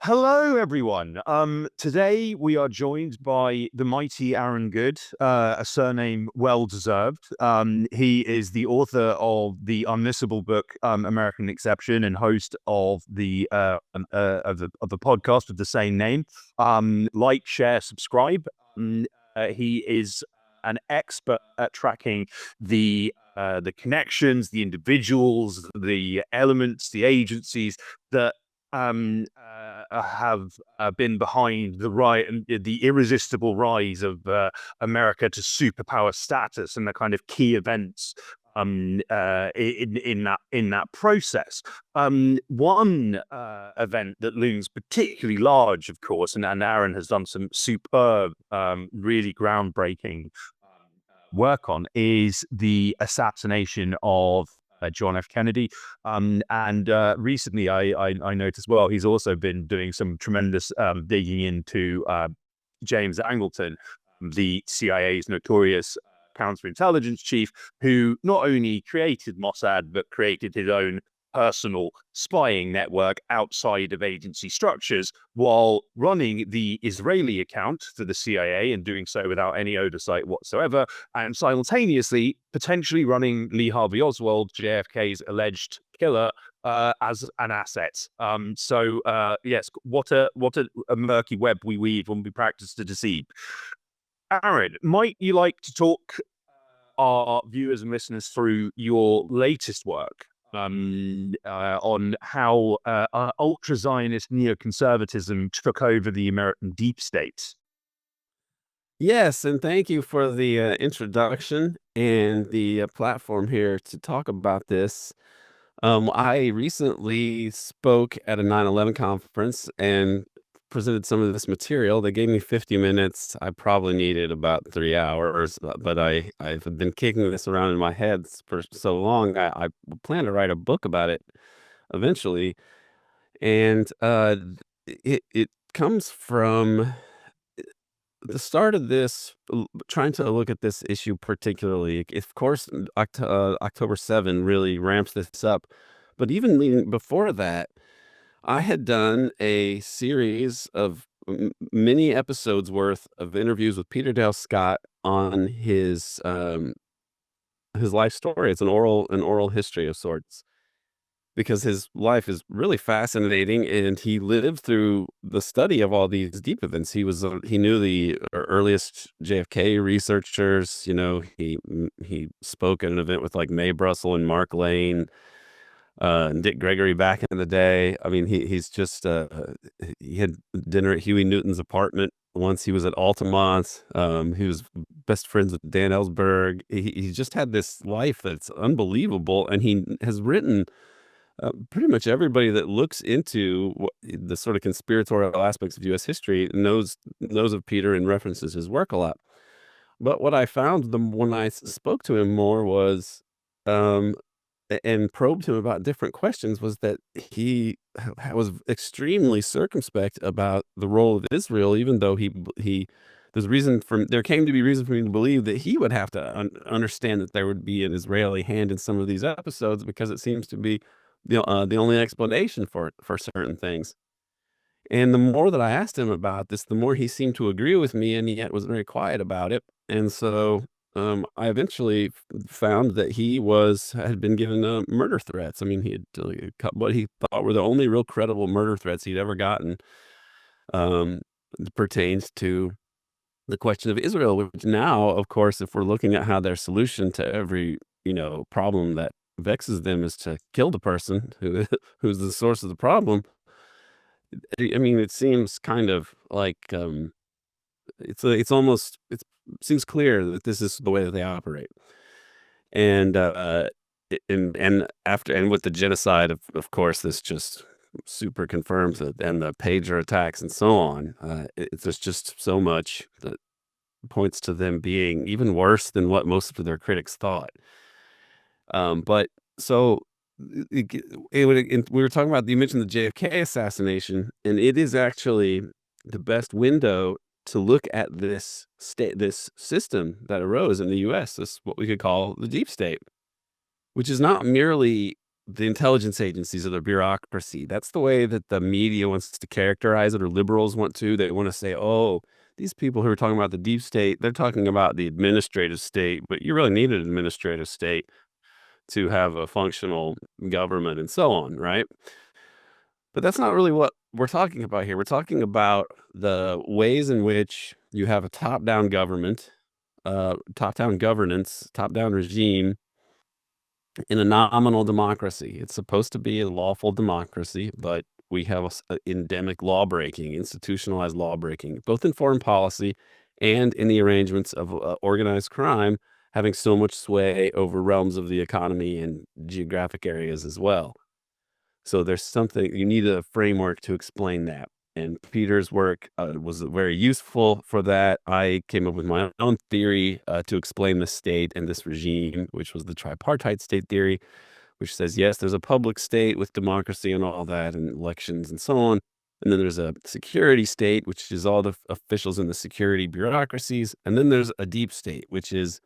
Hello, everyone. Today we are joined by the mighty Aaron Good, a surname well deserved. He is the author of the unmissable book American Exception and host of the podcast of the same name. Like, share, subscribe. He is an expert at tracking the connections, the individuals, the elements, the agencies that have been behind the irresistible rise of America to superpower status and the kind of key events in that process. One event that looms particularly large, of course, and Aaron has done some superb, really groundbreaking work on, is the assassination of John F. Kennedy. And recently, I noticed, well, he's also been doing some tremendous digging into James Angleton, the CIA's notorious counterintelligence chief, who not only created Mossad, but created his own personal spying network outside of agency structures while running the Israeli account for the CIA and doing so without any oversight whatsoever, and simultaneously potentially running Lee Harvey Oswald, JFK's alleged killer, as an asset. Yes, what a murky web we weave when we practice to deceive. Aaron, might you like to talk our viewers and listeners through your latest work on how ultra-Zionist neoconservatism took over the American deep state? Yes, and thank you for the introduction and the platform here to talk about this. I recently spoke at a 9/11 conference and presented some of this material. They gave me 50 minutes. I probably needed about 3 hours, but I've been kicking this around in my head for so long. I plan to write a book about it eventually, and it comes from the start of this, trying to look at this issue particularly. Of course, October 7 really ramps this up, but even before that, I had done a series of many episodes worth of interviews with Peter Dale Scott on his life story. It's an oral history of sorts, because his life is really fascinating, and he lived through the study of all these deep events. He knew the earliest JFK researchers. He spoke at an event with like Mae Brussel and Mark Lane, and Dick Gregory back in the day. I mean, he's just he had dinner at Huey Newton's apartment once. He was at Altamont. He was best friends with Dan Ellsberg. He just had this life that's unbelievable, and he has written pretty much everybody that looks into the sort of conspiratorial aspects of U.S. history knows of Peter and references his work a lot. But what I found when I spoke to him more was, and probed him about different questions, was that he was extremely circumspect about the role of Israel, even though there came to be reason for me to believe that he would have to understand that there would be an Israeli hand in some of these episodes, because it seems to be the only explanation for certain things. And the more that I asked him about this, the more he seemed to agree with me, and yet was very quiet about it. And so I eventually found that he had been given murder threats. I mean, he had what he thought were the only real credible murder threats he'd ever gotten, pertains to the question of Israel, which now, of course, if we're looking at how their solution to every problem that vexes them is to kill the person who's the source of the problem. I mean, it seems kind of like it seems clear that this is the way that they operate. And with the genocide, of course, this just super confirms it, and the pager attacks and so on. There's just so much that points to them being even worse than what most of their critics thought. But so we were talking about, you mentioned the JFK assassination, and it is actually the best window to look at this system that arose in the U.S., this what we could call the deep state, which is not merely the intelligence agencies or the bureaucracy. That's the way that the media wants to characterize it, or liberals want to. They want to say, oh, these people who are talking about the deep state, they're talking about the administrative state, but you really need an administrative state to have a functional government and so on, right? But that's not really what we're talking about here. We're talking about the ways in which you have a top-down government, top-down governance, top-down regime in a nominal democracy. It's supposed to be a lawful democracy, but we have endemic lawbreaking, institutionalized lawbreaking, both in foreign policy and in the arrangements of organized crime, having so much sway over realms of the economy and geographic areas as well. So there's something, you need a framework to explain that. And Peter's work was very useful for that. I came up with my own theory to explain the state and this regime, which was the tripartite state theory, which says, yes, there's a public state with democracy and all that and elections and so on. And then there's a security state, which is all the officials in the security bureaucracies. And then there's a deep state, which is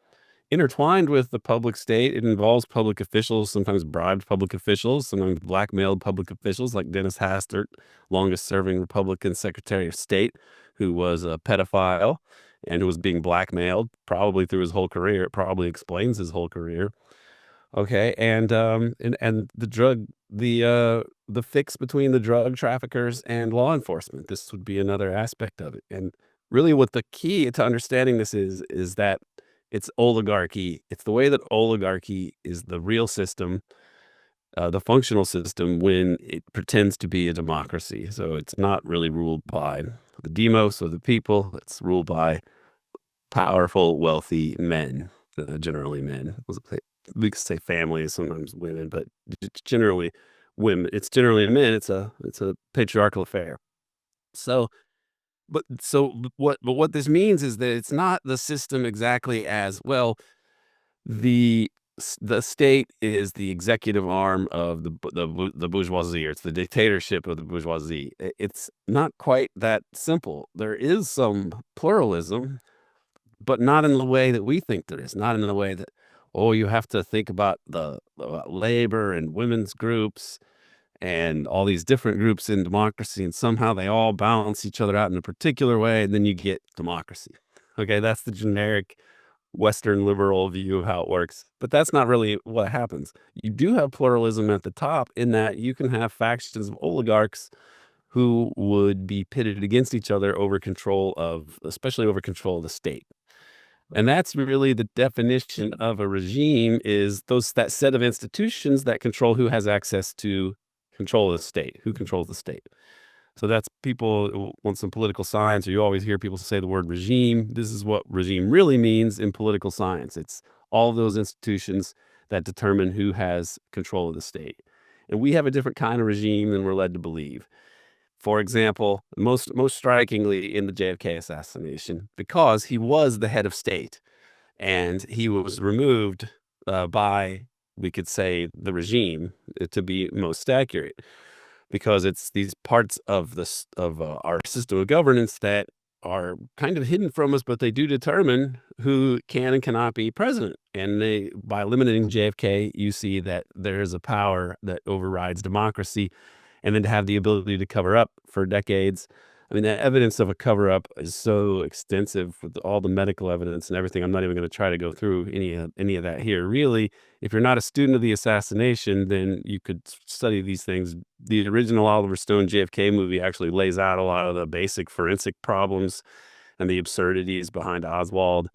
intertwined with the public state. It involves public officials, sometimes bribed public officials, sometimes blackmailed public officials, like Dennis Hastert, longest serving Republican Secretary of State, who was a pedophile and who was being blackmailed probably through his whole career. It probably explains his whole career. Okay, and the fix between the drug traffickers and law enforcement. This would be another aspect of it. And really, what the key to understanding this is that it's oligarchy. It's the way that oligarchy is the real system, the functional system, when it pretends to be a democracy. So it's not really ruled by the demos or the people. It's ruled by powerful, wealthy men, generally men. We could say families, sometimes women, but it's generally women. It's generally men. It's a patriarchal affair. So what this means is that it's not the system exactly as well. The state is the executive arm of the bourgeoisie, or it's the dictatorship of the bourgeoisie. It's not quite that simple. There is some pluralism, but not in the way that we think there is. Not in the way that, oh, you have to think about about labor and women's groups and all these different groups in democracy, and somehow they all balance each other out in a particular way, and then you get democracy. Okay, that's the generic Western liberal view of how it works. But that's not really what happens. You do have pluralism at the top, in that you can have factions of oligarchs who would be pitted against each other over control of, especially over control of the state. And that's really the definition of a regime, is that set of institutions that control who has access to control of the state, who controls the state. So that's, people who want some political science, or you always hear people say the word regime. This is what regime really means in political science. It's all of those institutions that determine who has control of the state. And we have a different kind of regime than we're led to believe. For example, most strikingly in the JFK assassination, because he was the head of state and he was removed by, we could say, the regime, to be most accurate, because it's these parts of our system of governance that are kind of hidden from us, but they do determine who can and cannot be president. And by eliminating JFK, you see that there is a power that overrides democracy. And then to have the ability to cover up for decades. I mean, the evidence of a cover up is so extensive, with all the medical evidence and everything. I'm not even going to try to go through any of that here. Really, if you're not a student of the assassination, then you could study these things. The original Oliver Stone JFK movie actually lays out a lot of the basic forensic problems and the absurdities behind Oswald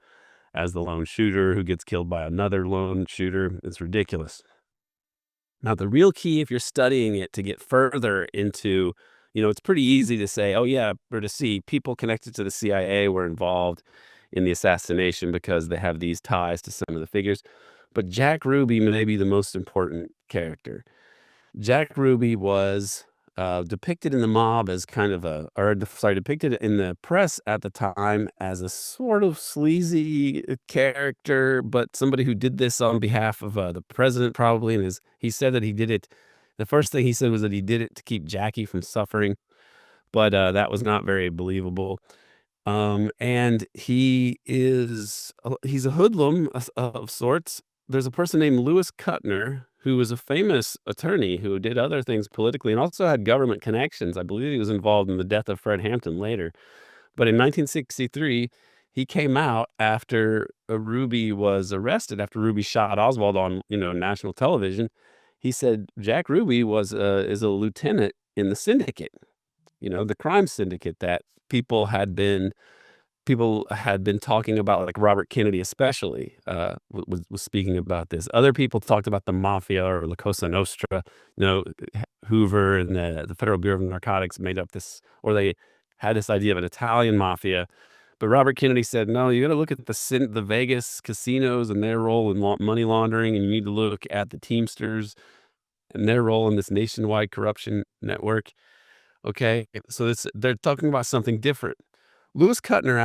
as the lone shooter who gets killed by another lone shooter. It's ridiculous. Now, the real key, if you're studying it to get further into, it's pretty easy to say, oh, yeah, or to see people connected to the CIA were involved in the assassination because they have these ties to some of the figures. But Jack Ruby may be the most important character. Jack Ruby was depicted in the mob as depicted in the press at the time as a sort of sleazy character, but somebody who did this on behalf of the president, probably. And he said that he did it. The first thing he said was that he did it to keep Jackie from suffering, but that was not very believable. And he's a hoodlum of sorts. There's a person named Lewis Kuttner who was a famous attorney who did other things politically and also had government connections. I believe he was involved in the death of Fred Hampton later. But in 1963, he came out after Ruby was arrested, after Ruby shot Oswald on, national television. He said Jack Ruby is a lieutenant in the syndicate, the crime syndicate that people had been talking about, like Robert Kennedy especially, was speaking about this. Other people talked about the mafia or La Cosa Nostra. Hoover and the Federal Bureau of Narcotics made up this, or they had this idea of an Italian mafia. But Robert Kennedy said, no, you got to look at the Vegas casinos and their role in money laundering, and you need to look at the Teamsters and their role in this nationwide corruption network. Okay, so they're talking about something different. Louis Kuttner,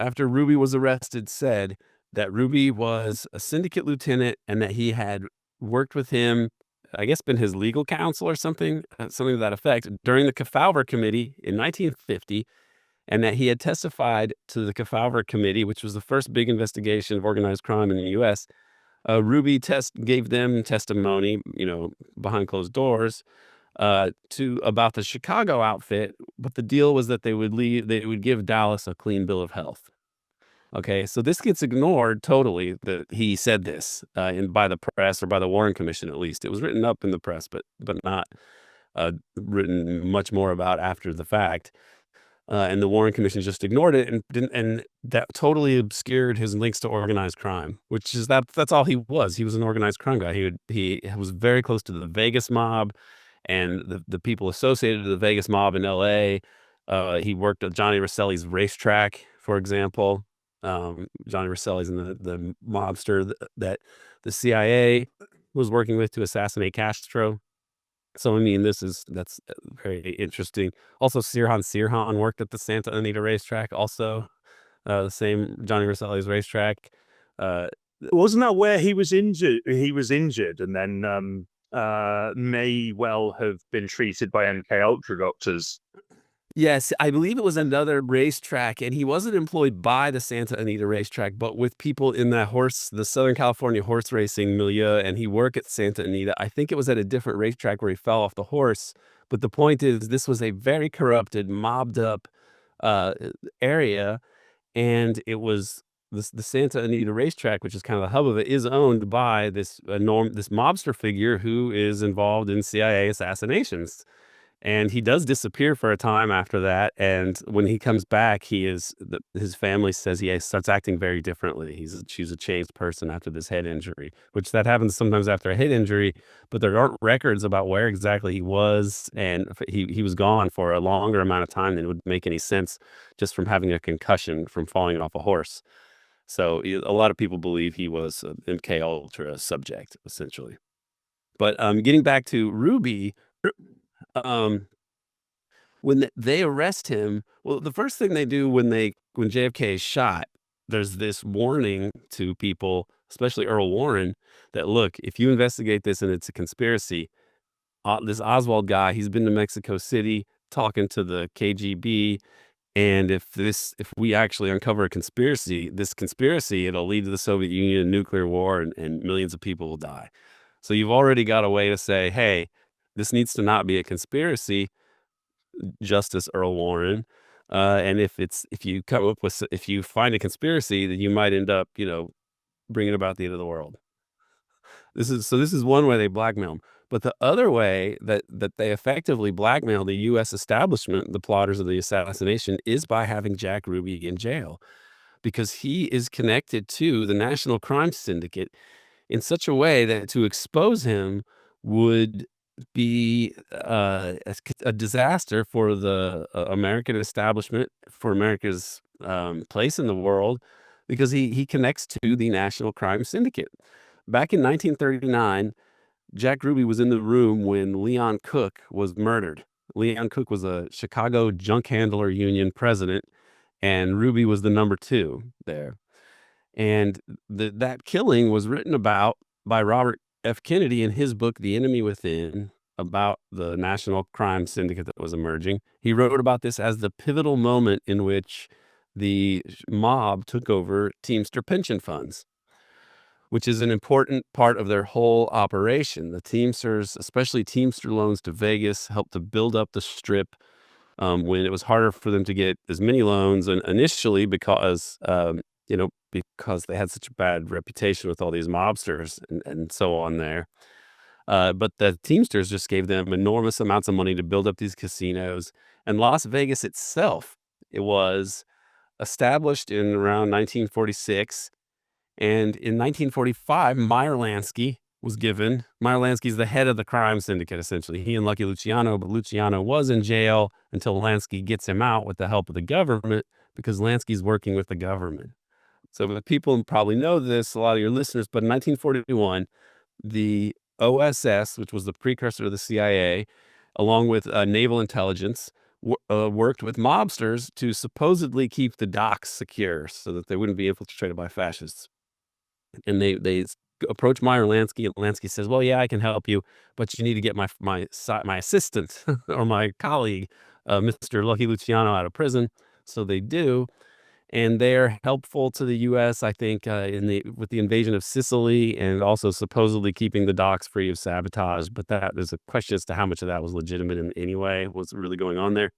after Ruby was arrested, said that Ruby was a syndicate lieutenant and that he had worked with him, I guess been his legal counsel or something to that effect, during the Kefauver Committee in 1950, and that he had testified to the Kefauver Committee, which was the first big investigation of organized crime in the U.S. Ruby gave them testimony, behind closed doors, about the Chicago outfit, but the deal was that they would give Dallas a clean bill of health. Okay, so this gets ignored totally, that he said this by the press, or by the Warren Commission at least. It was written up in the press, but not written much more about after the fact. And the Warren Commission just ignored it, and that totally obscured his links to organized crime, which is that's all he was. He was an organized crime guy. He was very close to the Vegas mob and the people associated with the Vegas mob in L.A. He worked at Johnny Rosselli's racetrack, for example. Johnny Rosselli's the mobster that the CIA was working with to assassinate Castro. So, I mean, that's very interesting. Also, Sirhan worked at the Santa Anita racetrack, also the same Johnny Rosselli's racetrack. Wasn't that where he was injured? He was injured and then may well have been treated by MK Ultra doctors. Yes, I believe it was another racetrack, and he wasn't employed by the Santa Anita racetrack, but with people in the Southern California horse racing milieu, and he worked at Santa Anita. I think it was at a different racetrack where he fell off the horse. But the point is, this was a very corrupted, mobbed up area, and it was the Santa Anita racetrack, which is kind of the hub of it, is owned by this mobster figure who is involved in CIA assassinations. And he does disappear for a time after that. And when he comes back, his family says he starts acting very differently. She's a changed person after this head injury, which that happens sometimes after a head injury, but there aren't records about where exactly he was. And he was gone for a longer amount of time than would make any sense just from having a concussion from falling off a horse. So a lot of people believe he was an MK Ultra subject, essentially. But getting back to Ruby, when they arrest him, well, the first thing they do when JFK is shot, there's this warning to people, especially Earl Warren, that look, if you investigate this and it's a conspiracy, this Oswald guy, he's been to Mexico City talking to the KGB, and if we actually uncover this conspiracy, it'll lead to the Soviet Union and nuclear war, and millions of people will die. So you've already got a way to say, hey, this needs to not be a conspiracy, Justice Earl Warren. And if you find a conspiracy, then you might end up, bringing about the end of the world. This is one way they blackmail him. But the other way that they effectively blackmail the U.S. establishment, the plotters of the assassination, is by having Jack Ruby in jail, because he is connected to the National Crime Syndicate in such a way that to expose him would be a disaster for the American establishment, for America's place in the world, because he connects to the National Crime Syndicate. Back in 1939, Jack Ruby was in the room when Leon Cook was murdered. Leon Cook was a Chicago junk handler union president, and Ruby was the number 2 there. And that killing was written about by Robert F. Kennedy in his book, The Enemy Within, about the National Crime Syndicate that was emerging. He wrote about this as the pivotal moment in which the mob took over Teamster pension funds. which is an important part of their whole operation. The Teamsters, especially Teamster loans to Vegas, helped to build up the Strip when it was harder for them to get as many loans, and initially because they had such a bad reputation with all these mobsters and so on there. But the Teamsters just gave them enormous amounts of money to build up these casinos. And Las Vegas itself, it was established in around 1946. And in 1945, Meyer Lansky was given. Meyer Lansky is the head of the crime syndicate, essentially. He and Lucky Luciano, but Luciano was in jail until Lansky gets him out with the help of the government, because Lansky's working with the government. So the people probably know this, a lot of your listeners, but in 1941, the OSS, which was the precursor to the CIA, along with naval intelligence, worked with mobsters to supposedly keep the docks secure so that they wouldn't be infiltrated by fascists. And they approach Meyer Lansky, and Lansky says, "Well, yeah, I can help you, but you need to get my assistant or my colleague, Mr. Lucky Luciano, out of prison." So they do, and they're helpful to the U.S. I think with the invasion of Sicily, and also supposedly keeping the docks free of sabotage. But there's a question as to how much of that was legitimate in any way. What's really going on there?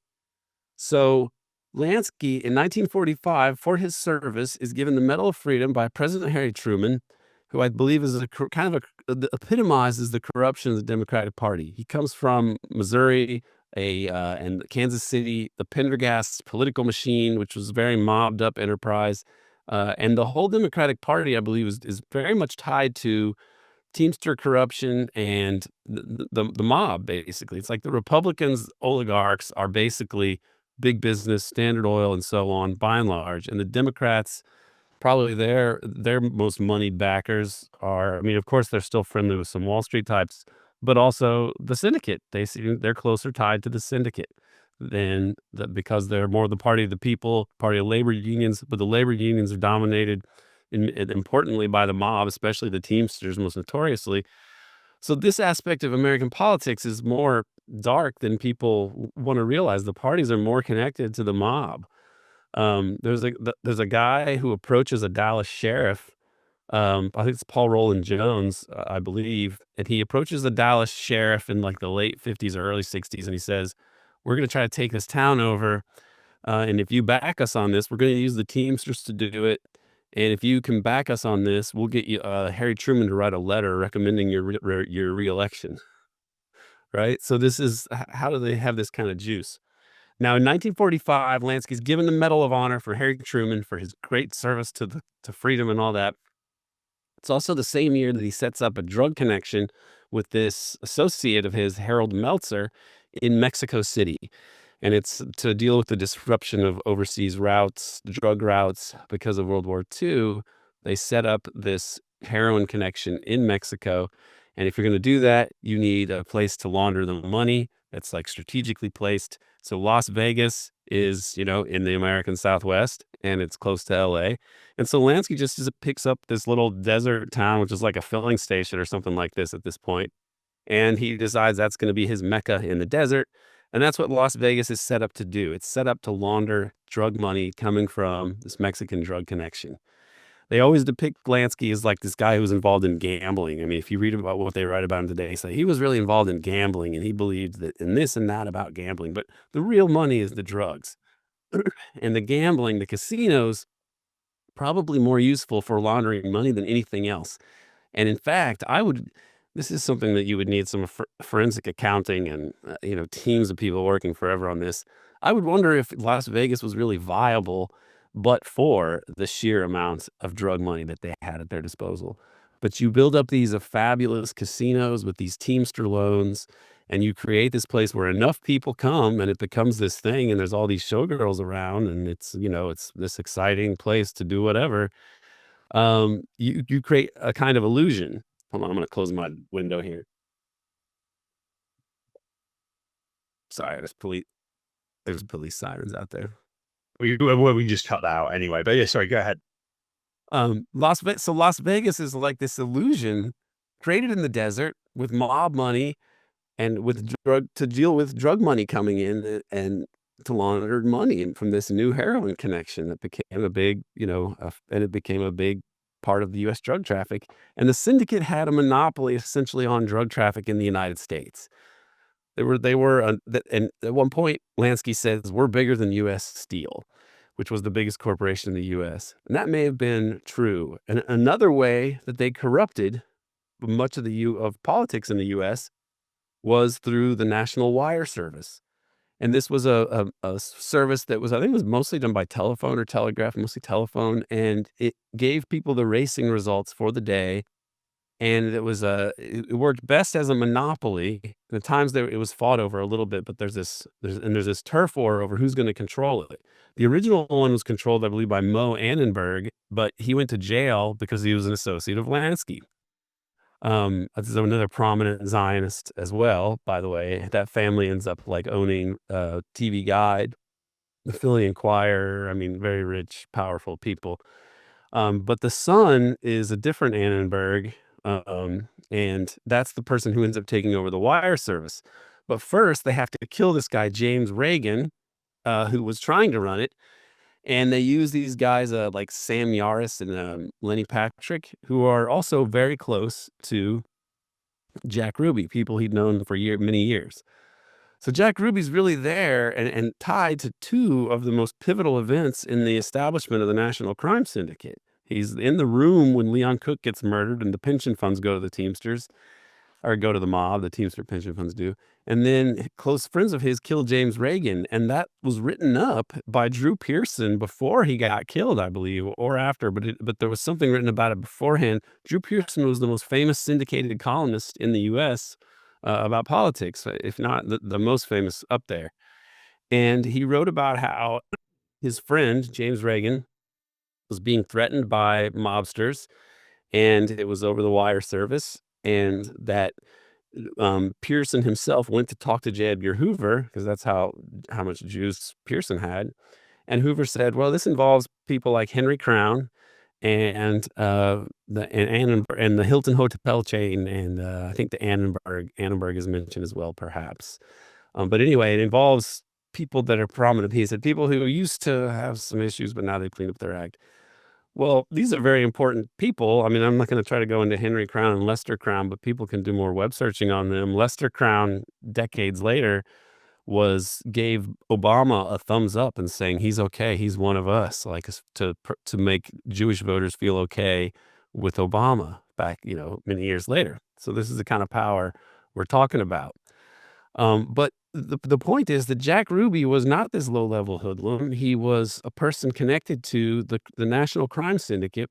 So Lansky, in 1945, for his service, is given the Medal of Freedom by President Harry Truman, who I believe is epitomizes the corruption of the Democratic Party. He comes from Missouri, and Kansas City, the Pendergast political machine, which was a very mobbed up enterprise. And the whole Democratic Party, I believe, is very much tied to Teamster corruption and the mob, basically. It's like the Republicans, oligarchs, are basically big business, Standard Oil, and so on, by and large. And the Democrats, probably their most moneyed backers are, I mean, of course, they're still friendly with some Wall Street types, but also the Syndicate. They're closer tied to the Syndicate because they're more the party of the people, party of labor unions. But the labor unions are dominated, importantly, by the mob, especially the Teamsters, most notoriously. So this aspect of American politics is more dark than people want to realize. The parties are more connected to the mob. There's a guy who approaches a Dallas sheriff. I think it's Paul Roland Jones, I believe, and he approaches the Dallas sheriff in like the late 50s or early 60s, and he says, "We're going to try to take this town over, and if you back us on this, we're going to use the Teamsters to do it. And if you can back us on this, we'll get you Harry Truman to write a letter recommending your reelection." Right. So this is how do they have this kind of juice? Now, in 1945, Lansky's given the Medal of Honor for Harry Truman for his great service to freedom and all that. It's also the same year that he sets up a drug connection with this associate of his, Harold Meltzer, in Mexico City. And it's to deal with the disruption of overseas routes, drug routes, because of World War II. They set up this heroin connection in Mexico. And if you're going to do that, you need a place to launder the money that's like strategically placed. So Las Vegas is, in the American Southwest, and it's close to LA. And so Lansky just picks up this little desert town, which is like a filling station or something like this at this point. And he decides that's going to be his Mecca in the desert. And that's what Las Vegas is set up to do. It's set up to launder drug money coming from this Mexican drug connection. They always depict Lansky as like this guy who was involved in gambling. I mean, if you read about what they write about him today, say he was really involved in gambling, and he believed that in this and that about gambling. But the real money is the drugs. And the gambling, the casinos, probably more useful for laundering money than anything else. And in fact, this is something that you would need some forensic accounting and, teams of people working forever on this. I would wonder if Las Vegas was really viable, but for the sheer amount of drug money that they had at their disposal. But you build up these fabulous casinos with these Teamster loans, and you create this place where enough people come, and it becomes this thing, and there's all these showgirls around, and it's this exciting place to do whatever. You create a kind of illusion. Hold on, I'm going to close my window here. Sorry, there's police sirens out there. We just cut that out anyway. But yeah, sorry, go ahead. Las Vegas is like this illusion created in the desert with mob money and to deal with drug money coming in and to launder money from this new heroin connection that became a big, and it became a big part of the U.S. drug traffic. And the syndicate had a monopoly essentially on drug traffic in the United States. And at one point, Lansky says, we're bigger than U.S. Steel, which was the biggest corporation in the U.S. And that may have been true. And another way that they corrupted much of of politics in the U.S. was through the National Wire Service. And this was a service that was, I think it was mostly done by telephone or telegraph, mostly telephone. And it gave people the racing results for the day. And it worked best as a monopoly. The times it was fought over a little bit, but there's this turf war over who's going to control it. The original one was controlled, I believe, by Mo Annenberg, but he went to jail because he was an associate of Lansky. This is another prominent Zionist as well, by the way. That family ends up like owning TV Guide, the Philly Inquirer. I mean, very rich, powerful people. But the son is a different Annenberg, and that's the person who ends up taking over the wire service. But first, they have to kill this guy, James Reagan, who was trying to run it. And they use these guys like Sam Yaris and Lenny Patrick, who are also very close to Jack Ruby, people he'd known for many years. So Jack Ruby's really there and tied to two of the most pivotal events in the establishment of the National Crime Syndicate. He's in the room when Leon Cook gets murdered and the pension funds go to the Teamsters, or go to the mob, the Teamster pension funds do. And then close friends of his killed James Reagan. And that was written up by Drew Pearson before he got killed, I believe, or after. But there was something written about it beforehand. Drew Pearson was the most famous syndicated columnist in the U.S. About politics, if not the most famous up there. And he wrote about how his friend, James Reagan, was being threatened by mobsters, and it was over the wire service. And that Pearson himself went to talk to J. Edgar Hoover, because that's how much juice Pearson had. And Hoover said, well, this involves people like Henry Crown and the Hilton Hotel chain, and I think the Annenberg is mentioned as well, perhaps. But anyway, it involves people that are prominent. He said people who used to have some issues, but now they cleaned up their act. Well, these are very important people. I mean, I'm not going to try to go into Henry Crown and Lester Crown, but people can do more web searching on them. Lester Crown, decades later, gave Obama a thumbs up and saying he's okay, he's one of us, like to make Jewish voters feel okay with Obama back, many years later. So this is the kind of power we're talking about. But the point is that Jack Ruby was not this low-level hoodlum. He was a person connected to the National Crime Syndicate,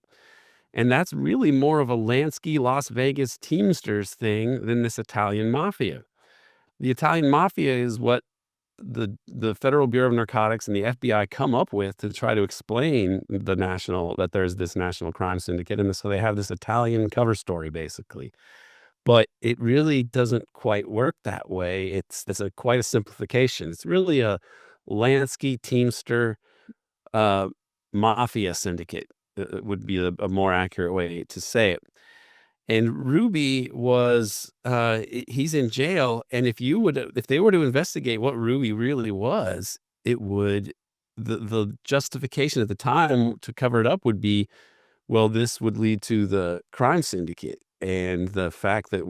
and that's really more of a Lansky, Las Vegas Teamsters thing than this Italian mafia. The Italian mafia is what the Federal Bureau of Narcotics and the FBI come up with to try to explain that there's this National Crime Syndicate, and so they have this Italian cover story, basically. But it really doesn't quite work that way. It's quite a simplification. It's really a Lansky Teamster mafia syndicate. Would be a more accurate way to say it. And Ruby was he's in jail, and if they were to investigate what Ruby really was, the justification at the time to cover it up would be, well, this would lead to the crime syndicate. And the fact that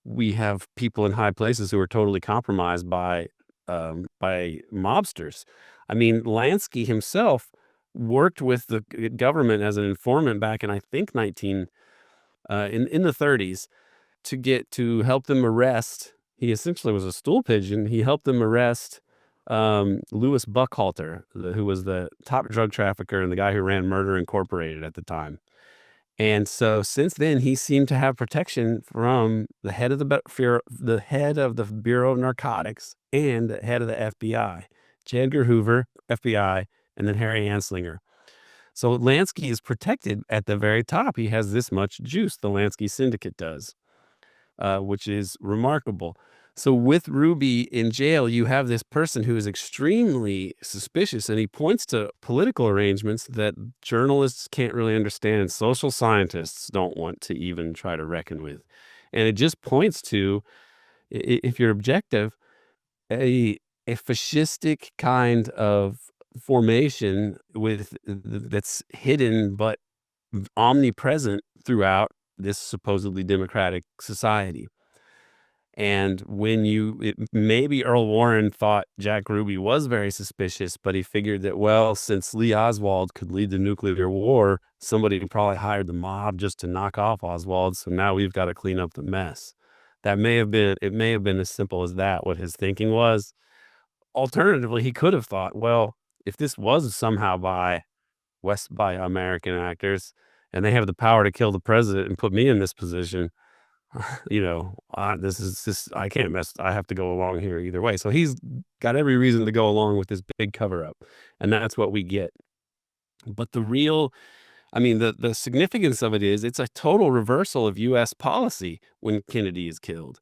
we have people in high places who are totally compromised by mobsters. I mean, Lansky himself worked with the government as an informant back in, I think, in the 30s to help them arrest. He essentially was a stool pigeon. He helped them arrest Louis Buckhalter, who was the top drug trafficker and the guy who ran Murder Incorporated at the time. And so since then, he seemed to have protection from the head of the Bureau of Narcotics and the head of the FBI, J. Edgar Hoover, FBI, and then Harry Anslinger. So Lansky is protected at the very top. He has this much juice, the Lansky Syndicate does, which is remarkable. So with Ruby in jail, you have this person who is extremely suspicious, and he points to political arrangements that journalists can't really understand and social scientists don't want to even try to reckon with. And it just points to, if you're objective, a fascistic kind of formation that's hidden but omnipresent throughout this supposedly democratic society. And maybe Earl Warren thought Jack Ruby was very suspicious, but he figured that, well, since Lee Oswald could lead the nuclear war, somebody probably hired the mob just to knock off Oswald. So now we've got to clean up the mess. It may have been as simple as that, what his thinking was. Alternatively, he could have thought, well, if this was somehow by American actors and they have the power to kill the president and put me in this position, I can't mess. I have to go along here either way. So he's got every reason to go along with this big cover up, and that's what we get. But the significance of it is it's a total reversal of U.S. policy when Kennedy is killed.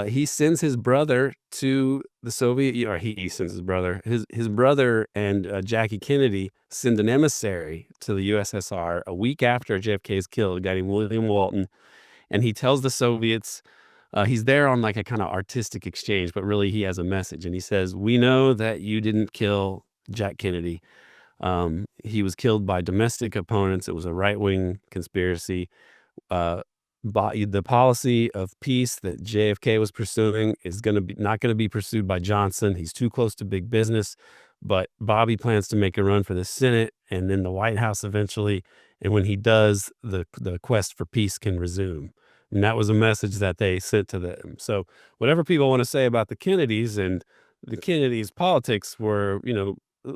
He sends his brother to the Soviet, or he sends his brother. His brother and Jackie Kennedy send an emissary to the USSR a week after JFK is killed, a guy named William Walton, and he tells the Soviets, he's there on like a kind of artistic exchange, but really he has a message, and he says, "We know that you didn't kill Jack Kennedy. He was killed by domestic opponents. It was a right-wing conspiracy. The policy of peace that JFK was pursuing is not going to be pursued by Johnson. He's too close to big business, but Bobby plans to make a run for the Senate and then the White House eventually. And when he does, the quest for peace can resume." And that was a message that they sent to them. So whatever people want to say about the Kennedys, and the Kennedys' politics were,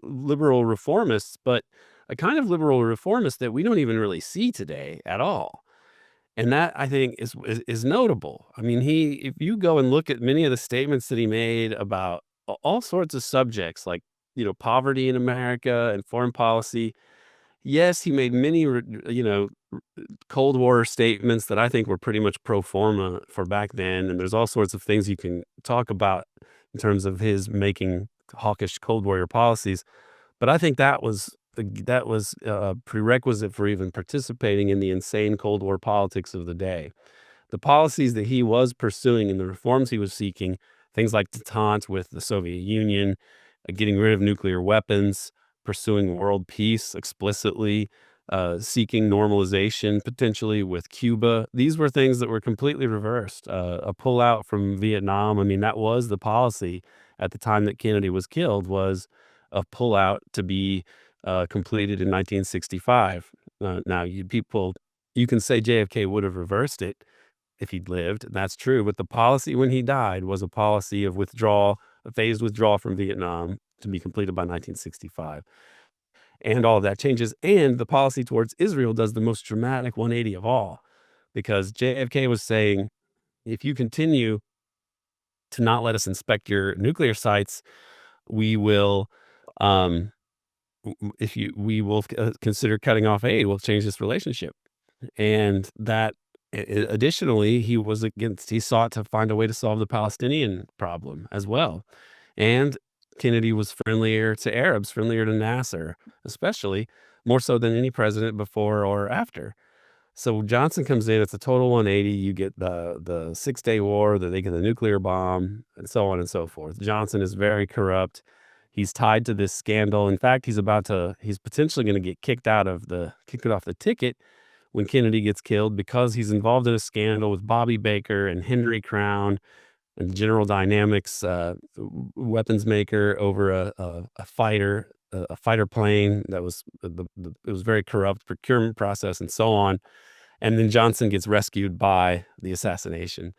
liberal reformists, but a kind of liberal reformist that we don't even really see today at all. And that, I think, is notable. I mean, if you go and look at many of the statements that he made about all sorts of subjects, like, poverty in America and foreign policy. Yes, he made many, Cold War statements that I think were pretty much pro forma for back then. And there's all sorts of things you can talk about in terms of his making hawkish Cold War policies. But I think that was a prerequisite for even participating in the insane Cold War politics of the day. The policies that he was pursuing and the reforms he was seeking, things like détente with the Soviet Union, getting rid of nuclear weapons, pursuing world peace explicitly, seeking normalization potentially with Cuba. These were things that were completely reversed. A pullout from Vietnam, I mean, that was the policy at the time that Kennedy was killed, was a pullout to be completed in 1965. Now, you can say JFK would have reversed it if he'd lived. That's true. But the policy when he died was a policy of withdrawal, a phased withdrawal from Vietnam to be completed by 1965. And all of that changes. And the policy towards Israel does the most dramatic 180 of all, because JFK was saying, if you continue to not let us inspect your nuclear sites, we will consider cutting off aid. We'll change this relationship. And that, additionally, he sought to find a way to solve the Palestinian problem as well. And Kennedy was friendlier to Arabs, friendlier to Nasser, especially, more so than any president before or after. So Johnson comes in, it's a total 180. You get the 6-Day War, they get the nuclear bomb, and so on and so forth. Johnson is very corrupt. He's tied to this scandal. In fact, he's potentially going to get kicked off the ticket when Kennedy gets killed, because he's involved in a scandal with Bobby Baker and Henry Crown and General Dynamics weapons maker over a fighter plane that was it was very corrupt procurement process and so on. And then Johnson gets rescued by the assassination.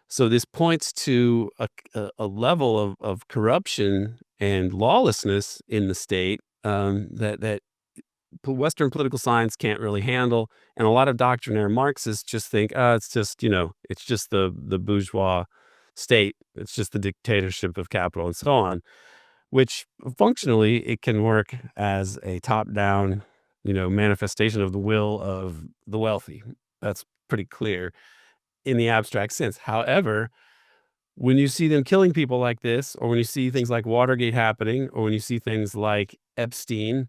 So this points to a level of corruption and lawlessness in the state that Western political science can't really handle. And a lot of doctrinaire Marxists just think, it's just the bourgeois state. It's just the dictatorship of capital and so on, which functionally it can work as a top-down, manifestation of the will of the wealthy. That's pretty clear in the abstract sense. However, when you see them killing people like this, or when you see things like Watergate happening, or when you see things like Epstein,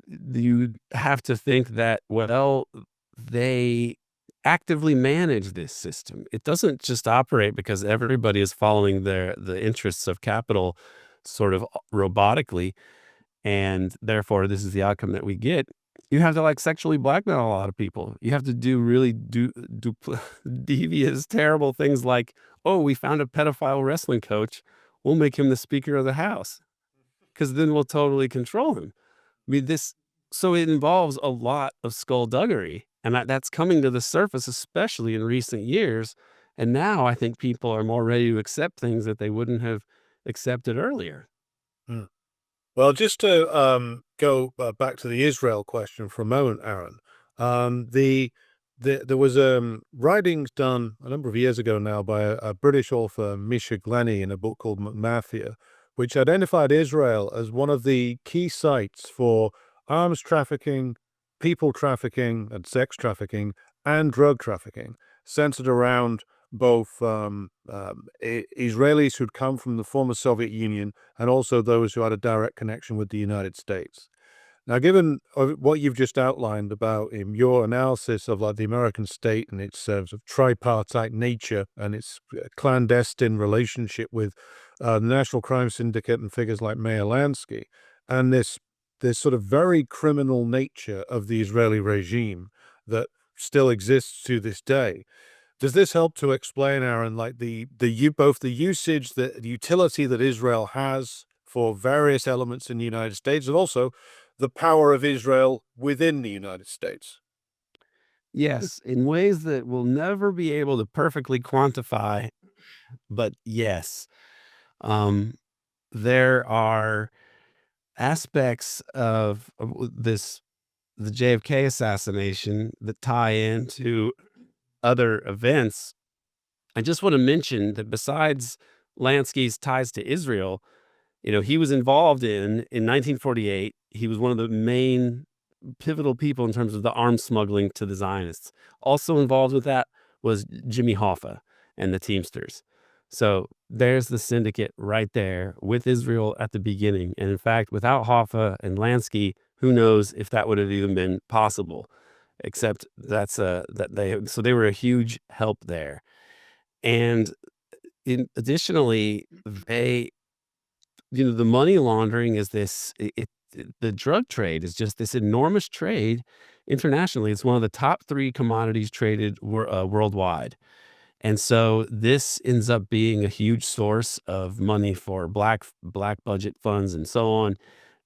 you have to think that, well, they actively manage this system. It doesn't just operate because everybody is following the interests of capital sort of robotically, and therefore this is the outcome that we get. You have to like sexually blackmail a lot of people. You have to do really devious, terrible things like, oh, we found a pedophile wrestling coach. We'll make him the Speaker of the House because then we'll totally control him. I mean, so it involves a lot of skullduggery, and that's coming to the surface, especially in recent years. And now I think people are more ready to accept things that they wouldn't have accepted earlier. Mm. Well, just to go back to the Israel question for a moment, Aaron, there was writings done a number of years ago now by a British author, Misha Glenny, in a book called Mafia, which identified Israel as one of the key sites for arms trafficking, people trafficking, and sex trafficking, and drug trafficking, centered around both Israelis who'd come from the former Soviet Union and also those who had a direct connection with the United States. Now, given what you've just outlined about your analysis of like the American state and its sort of tripartite nature and its clandestine relationship with the National Crime Syndicate and figures like Meir Lansky, and this sort of very criminal nature of the Israeli regime that still exists to this day. Does this help to explain, Aaron, like both the usage, the utility that Israel has for various elements in the United States, and also the power of Israel within the United States? Yes, in ways that we'll never be able to perfectly quantify, but yes. Um, there are aspects of the JFK assassination that tie into other events. I just want to mention that besides Lansky's ties to Israel, he was involved in 1948. He was one of the main pivotal people in terms of the arms smuggling to the Zionists. Also involved with that was Jimmy Hoffa and the Teamsters. So there's the syndicate right there with Israel at the beginning. And in fact, without Hoffa and Lansky, who knows if that would have even been possible, except so they were a huge help there. And additionally, the money laundering is the drug trade is just this enormous trade internationally. It's one of the top 3 commodities traded worldwide. And so this ends up being a huge source of money for black budget funds and so on.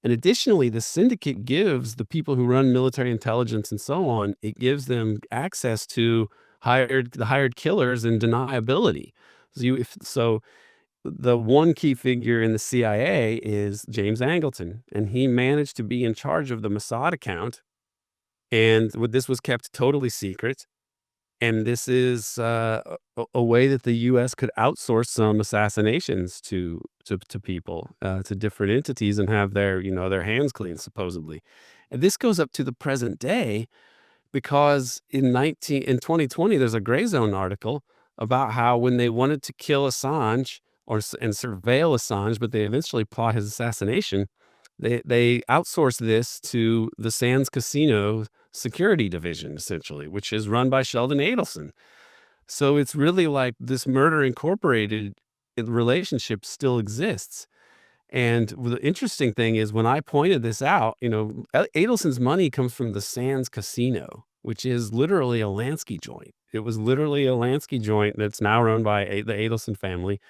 And additionally, the syndicate gives the people who run military intelligence and so on, it gives them access to the hired killers and deniability. So the one key figure in the CIA is James Angleton, and he managed to be in charge of the Mossad account. And this was kept totally secret. And this is a way that the U.S. could outsource some assassinations to people, to different entities, and have their hands clean, supposedly. And this goes up to the present day, because in 2020, there's a Gray Zone article about how when they wanted to kill Assange and surveil Assange, but they eventually plot his assassination, they outsourced this to the Sands Casino security division, essentially, which is run by Sheldon Adelson. So it's really like this Murder Incorporated relationship still exists. And the interesting thing is, when I pointed this out, Adelson's money comes from the Sands Casino, which is literally a Lansky joint. It was literally a Lansky joint that's now run by the Adelson family.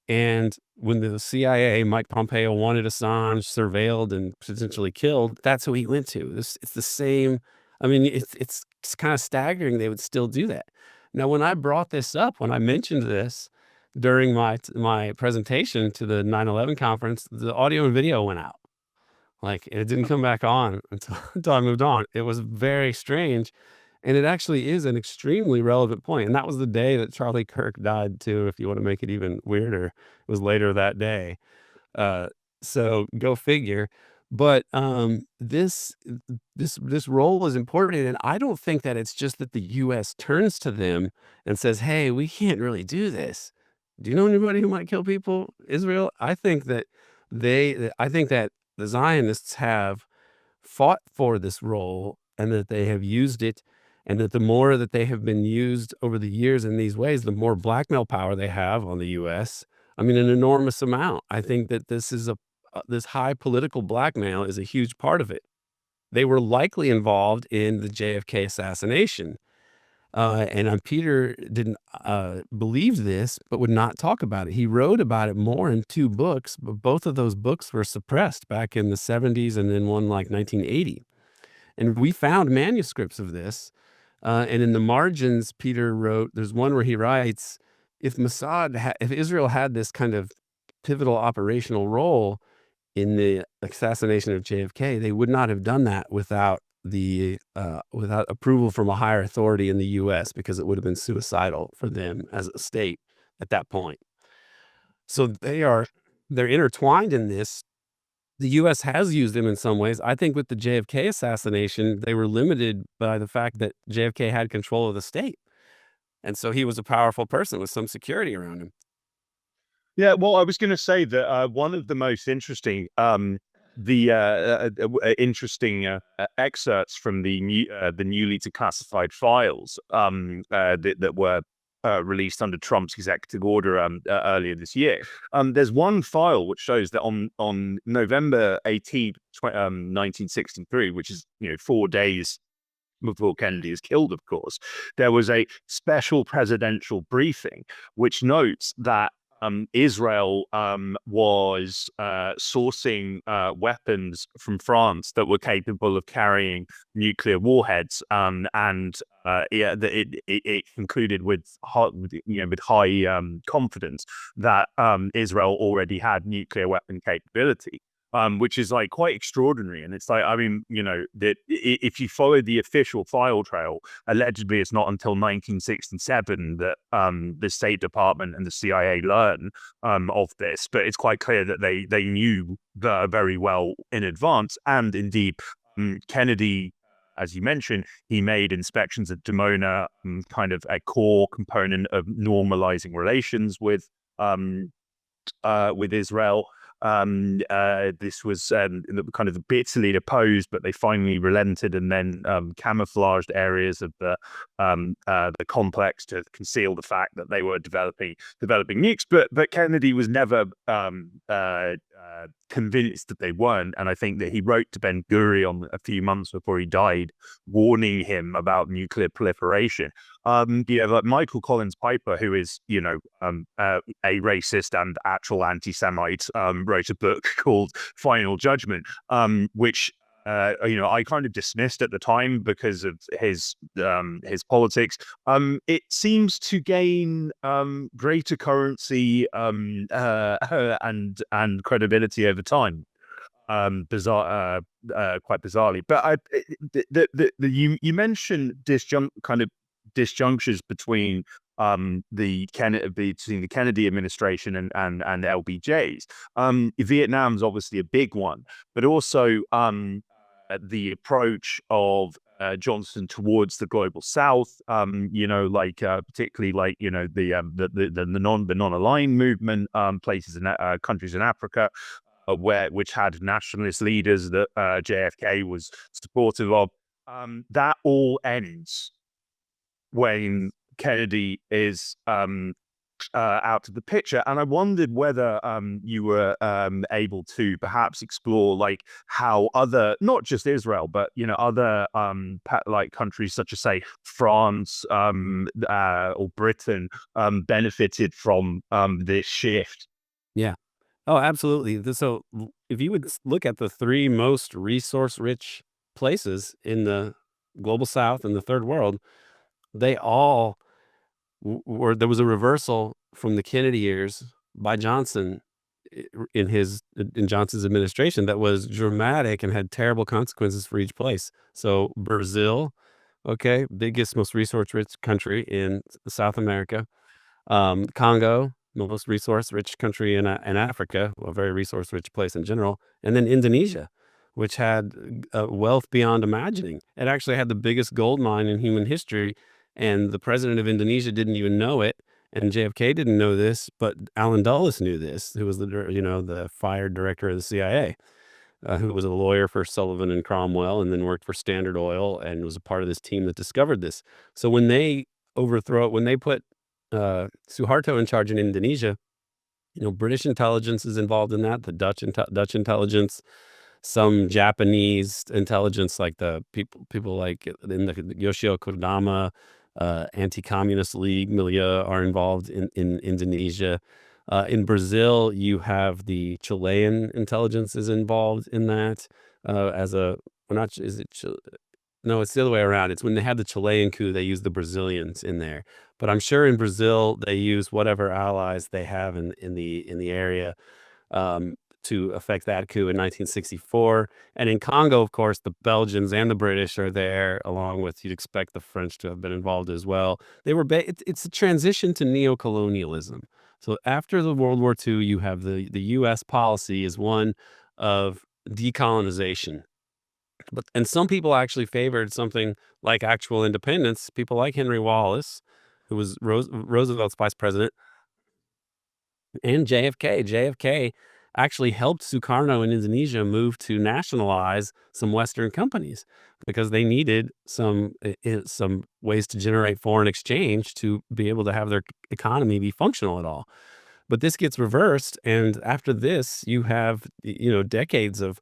And when the CIA, Mike Pompeo, wanted Assange surveilled and potentially killed, that's who he went to. It's the same. I mean, it's kind of staggering they would still do that. Now, when I brought this up, when I mentioned this during my presentation to the 9/11 conference, the audio and video went out. Like, it didn't come back on until I moved on. It was very strange. And it actually is an extremely relevant point. And that was the day that Charlie Kirk died, too, if you want to make it even weirder. It was later that day. So go figure. But this role is important. And I don't think that it's just that the U.S. turns to them and says, hey, we can't really do this. Do you know anybody who might kill people? Israel? I think that the Zionists have fought for this role, and that they have used it, and that the more that they have been used over the years in these ways, the more blackmail power they have on the U.S. I mean, an enormous amount. I think that this high political blackmail is a huge part of it. they were likely involved in the JFK assassination. And Peter didn't believe this, but would not talk about it. He wrote about it more in 2 books, but both of those books were suppressed back in the 70s and then one like 1980. And we found manuscripts of this. And in the margins, Peter wrote, there's one where he writes, if Israel had this kind of pivotal operational role in the assassination of JFK, they would not have done that without without approval from a higher authority in the U.S., because it would have been suicidal for them as a state at that point. So they're intertwined in this. The U.S. has used them in some ways. I think with the JFK assassination, they were limited by the fact that JFK had control of the state. And so he was a powerful person with some security around him. Yeah, well, I was going to say that one of the most interesting, interesting excerpts from the newly declassified files that were released under Trump's executive order earlier this year. There's one file which shows that on November 18th, 1963, which is 4 days before Kennedy is killed, of course, there was a special presidential briefing which notes that Israel was sourcing weapons from France that were capable of carrying nuclear warheads, and it concluded with high confidence that Israel already had nuclear weapon capability. Which is like quite extraordinary. And it's like, I mean, that if you follow the official file trail, allegedly it's not until 1967 that the State Department and the CIA learn of this. But it's quite clear that they knew very well in advance. And indeed, Kennedy, as you mentioned, he made inspections at Dimona kind of a core component of normalizing relations with Israel. This was kind of bitterly opposed, but they finally relented and then camouflaged areas of the complex to conceal the fact that they were developing nukes. But Kennedy was never convinced that they weren't, and I think that he wrote to Ben Gurion a few months before he died, warning him about nuclear proliferation. Like Michael Collins Piper, who is a racist and actual anti-Semite, wrote a book called Final Judgment, which I kind of dismissed at the time because of his politics. It seems to gain greater currency and credibility over time. Quite bizarrely. But you mentioned disjunctures between the Kennedy administration and LBJs. Vietnam's obviously a big one, but also the approach of Johnson towards the global South, particularly like the non-aligned movement, places in countries in Africa, which had nationalist leaders that JFK was supportive of. That all ends when Kennedy is out of the picture. And I wondered whether you were able to perhaps explore like how other, not just Israel, but other like countries such as say France or Britain benefited from this shift. Yeah. Oh, absolutely. So if you would look at the 3 most resource-rich places in the global South and the Third World, they all there was a reversal from the Kennedy years by Johnson in Johnson's administration that was dramatic and had terrible consequences for each place. So Brazil, okay, biggest, most resource-rich country in South America. Congo, the most resource-rich country in Africa, a very resource-rich place in general. And then Indonesia, which had wealth beyond imagining. It actually had the biggest gold mine in human history, and the president of Indonesia didn't even know it, and JFK didn't know this, but Allen Dulles knew this, who was the fired director of the CIA, who was a lawyer for Sullivan and Cromwell, and then worked for Standard Oil, and was a part of this team that discovered this. So when they put Suharto in charge in Indonesia, British intelligence is involved in that, the Dutch intelligence, some Japanese intelligence, like the people like in the Yoshio Kodama anti-communist league milieu are involved in Indonesia. In Brazil, you have the Chilean intelligence is involved in that as a, well, not, is it, no, it's the other way around. It's when they had the Chilean coup, they used the Brazilians in there. But I'm sure in Brazil, they use whatever allies they have in the area um, to affect that coup in 1964. And in Congo, of course, the Belgians and the British are there, along with, you'd expect the French to have been involved as well. They were it's a transition to neocolonialism. So after the World War II, you have the U.S. policy is one of decolonization. And some people actually favored something like actual independence. People like Henry Wallace, who was Roosevelt's vice president, and JFK. JFK actually helped Sukarno in Indonesia move to nationalize some Western companies because they needed some ways to generate foreign exchange to be able to have their economy be functional at all. But this gets reversed, and after this, you have decades of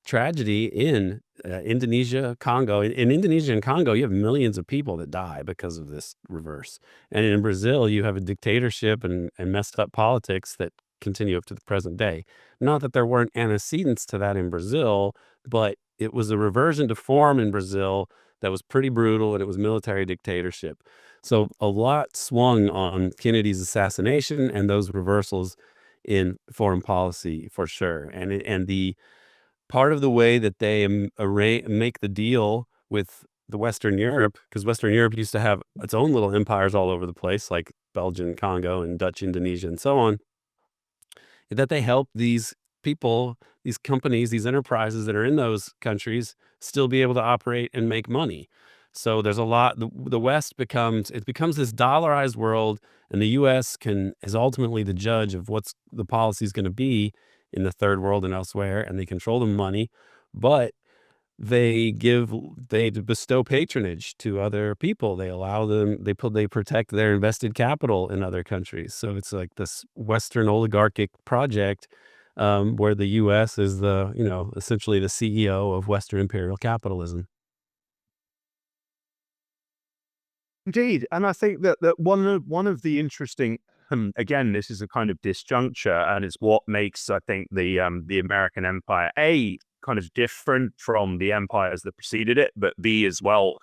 tragedy in Indonesia, Congo. In Indonesia and Congo, you have millions of people that die because of this reverse. And in Brazil, you have a dictatorship and messed up politics that continue up to the present day. Not that there weren't antecedents to that in Brazil, but it was a reversion to form in Brazil that was pretty brutal, and it was military dictatorship. So a lot swung on Kennedy's assassination and those reversals in foreign policy for sure. And the part of the way that they make the deal with the Western Europe, because Western Europe used to have its own little empires all over the place, like Belgian Congo and Dutch Indonesia and so on, that they help these people, these companies, these enterprises that are in those countries still be able to operate and make money. So there's a lot, the West becomes this dollarized world, and the U.S. is ultimately the judge of what's the policy is going to be in the third world and elsewhere, and they control the money, but they bestow patronage to other people. They allow them, they protect their invested capital in other countries. So it's like this Western oligarchic project where the U.S. is essentially the CEO of Western imperial capitalism. Indeed, and I think that one of the interesting, again, this is a kind of disjuncture, and it's what makes, I think, the American empire kind of different from the empires that preceded it, but B as well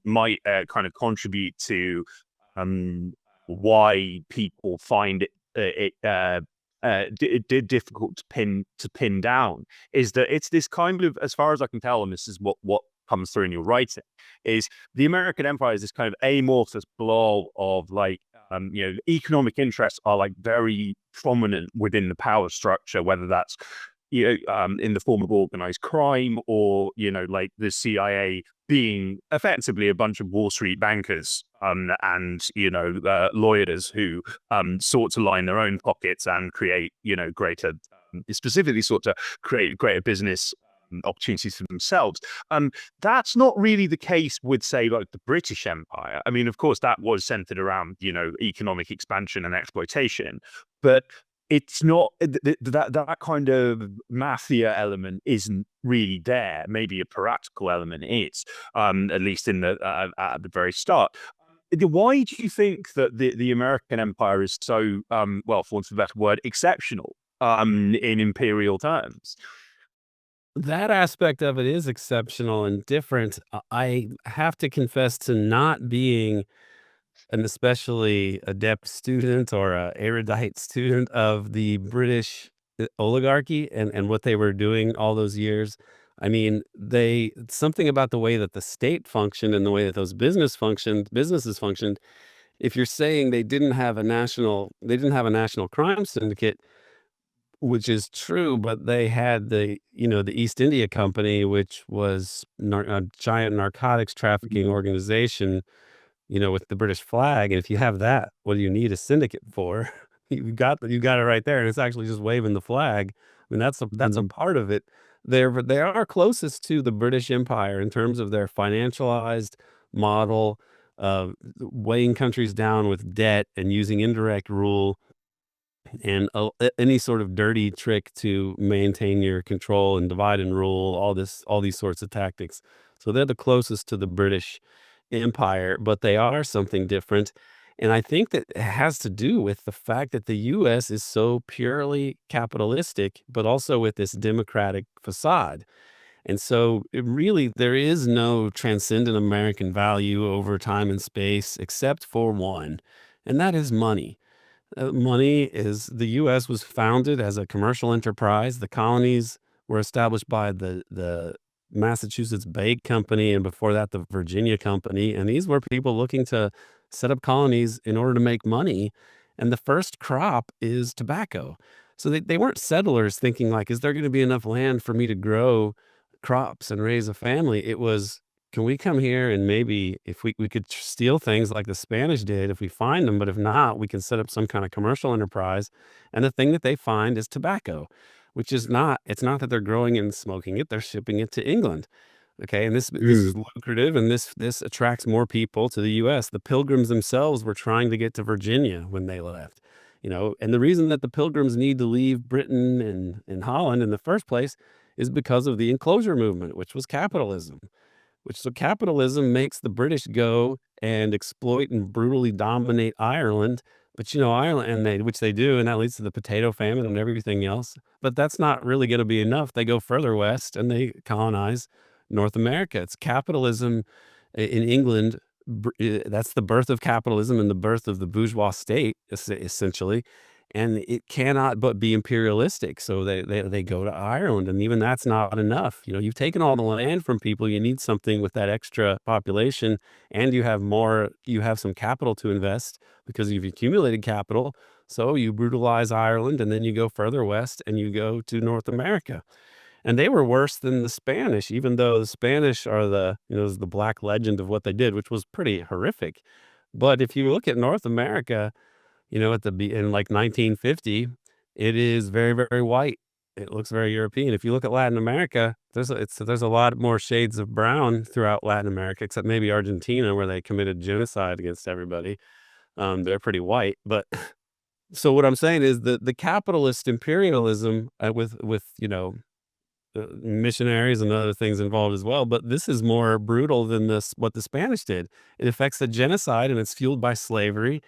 might kind of contribute to why people find it difficult to pin down, is that it's this kind of, as far as I can tell, and this is what comes through in your writing, is the American empire is this kind of amorphous blob of economic interests are like very prominent within the power structure, whether that's in the form of organized crime or like the CIA being effectively a bunch of Wall Street bankers and lawyers who sought to line their own pockets and create specifically sought to create greater business opportunities for themselves. That's not really the case with, say, like the British Empire. I mean, of course, that was centered around economic expansion and exploitation, but it's not that kind of mafia element isn't really there. Maybe a practical element is, at least at the very start. Why do you think that the American empire is so, well, for want of a better word, exceptional in imperial terms? That aspect of it is exceptional and different. I have to confess to not being an especially adept student or a erudite student of the British oligarchy and what they were doing all those years. I mean, something about the way that the state functioned and the way that those businesses functioned. If you're saying they didn't have a national crime syndicate, which is true, but they had the East India Company, which was a giant narcotics trafficking organization, with the British flag. And if you have that, what do you need a syndicate for? You got it right there, and it's actually just waving the flag. I mean, that's a part of it. They are closest to the British Empire in terms of their financialized model, weighing countries down with debt and using indirect rule and any sort of dirty trick to maintain your control and divide and rule, all these sorts of tactics. So they're the closest to the British Empire, but they are something different. And I think that it has to do with the fact that the US is so purely capitalistic, but also with this democratic facade. And so there is no transcendent American value over time and space except for one, and that is money. The U.S. was founded as a commercial enterprise. The colonies were established by the Massachusetts Bay Company, and before that, the Virginia Company. And these were people looking to set up colonies in order to make money. And the first crop is tobacco. So they weren't settlers thinking like, is there going to be enough land for me to grow crops and raise a family? It was, can we come here and maybe if we could steal things like the Spanish did if we find them, but if not, we can set up some kind of commercial enterprise. And the thing that they find is tobacco, which is not, it's not that they're growing and smoking it, they're shipping it to England. Okay, and this is lucrative, and this attracts more people to the U.S. The Pilgrims themselves were trying to get to Virginia when they left, and the reason that the Pilgrims need to leave Britain and Holland in the first place is because of the enclosure movement, which was capitalism. So capitalism makes the British go and exploit and brutally dominate Ireland. But Ireland, which they do, and that leads to the potato famine and everything else. But that's not really going to be enough. They go further west and they colonize North America. It's capitalism in England. That's the birth of capitalism and the birth of the bourgeois state, essentially. And it cannot but be imperialistic. So they go to Ireland, and even that's not enough. You've taken all the land from people. You need something with that extra population, and you have some capital to invest because you've accumulated capital. So you brutalize Ireland, and then you go further west and you go to North America. And they were worse than the Spanish, even though the Spanish are is the black legend of what they did, which was pretty horrific. But if you look at North America, in like 1950, it is very, very white. It looks very European. If you look at Latin America, there's a lot more shades of brown throughout Latin America, except maybe Argentina, where they committed genocide against everybody. They're pretty white. But so what I'm saying is the capitalist imperialism with missionaries and other things involved as well. But this is more brutal than what the Spanish did. It affects the genocide, and it's fueled by slavery.